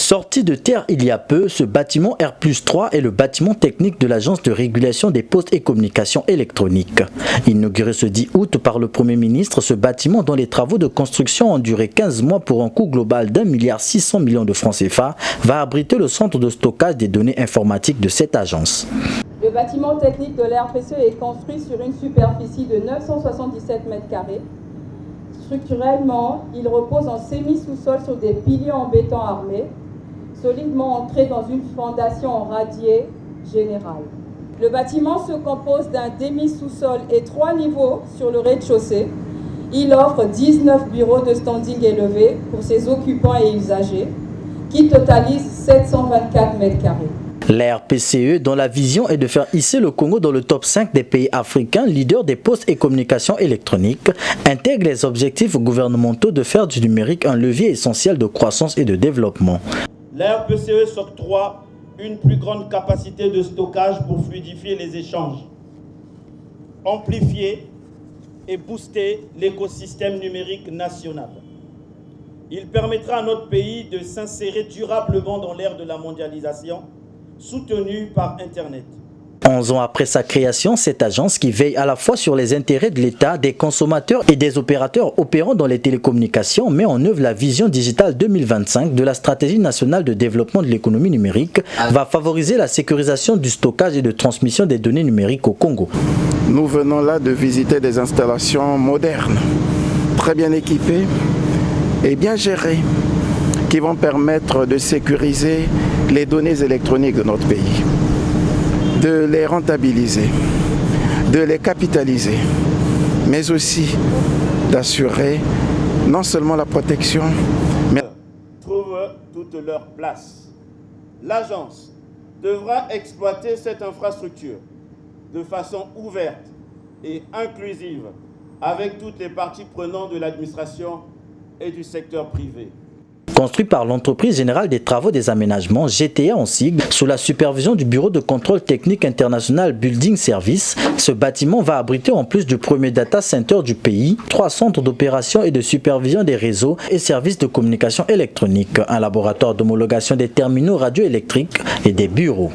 Sorti de terre il y a peu, ce bâtiment R+3 est le bâtiment technique de l'Agence de régulation des postes et communications électroniques. Inauguré ce 10 août par le Premier ministre, ce bâtiment dont les travaux de construction ont duré 15 mois pour un coût global d'1,6 milliard de francs CFA va abriter le centre de stockage des données informatiques de cette agence. Le bâtiment technique de l'RPCE est construit sur une superficie de 977 m². Structurellement, il repose en semi-sous-sol sur des piliers en béton armé, solidement ancrés dans une fondation en radier général. Le bâtiment se compose d'un demi-sous-sol et 3 niveaux sur le rez-de-chaussée. Il offre 19 bureaux de standing élevés pour ses occupants et usagers, qui totalisent 724 m². La RPCE, dont la vision est de faire hisser le Congo dans le top 5 des pays africains leaders des postes et communications électroniques, intègre les objectifs gouvernementaux de faire du numérique un levier essentiel de croissance et de développement. La RPCE s'octroie une plus grande capacité de stockage pour fluidifier les échanges, amplifier et booster l'écosystème numérique national. Il permettra à notre pays de s'insérer durablement dans l'ère de la mondialisation, soutenue par Internet. 11 ans après sa création, cette agence qui veille à la fois sur les intérêts de l'État, des consommateurs et des opérateurs opérant dans les télécommunications met en œuvre la vision digitale 2025 de la stratégie nationale de développement de l'économie numérique, va favoriser la sécurisation du stockage et de transmission des données numériques au Congo. Nous venons là de visiter des installations modernes, très bien équipées et bien gérées, qui vont permettre de sécuriser les données électroniques de notre pays, de les rentabiliser, de les capitaliser, mais aussi d'assurer non seulement la protection, mais trouvent toute leur place. L'agence devra exploiter cette infrastructure de façon ouverte et inclusive avec toutes les parties prenantes de l'administration et du secteur privé. Construit par l'entreprise générale des travaux des aménagements, GTA en sigle, sous la supervision du Bureau de contrôle technique international Building Service, ce bâtiment va abriter en plus du premier data center du pays, 3 centres d'opération et de supervision des réseaux et services de communication électronique, un laboratoire d'homologation des terminaux radioélectriques et des bureaux.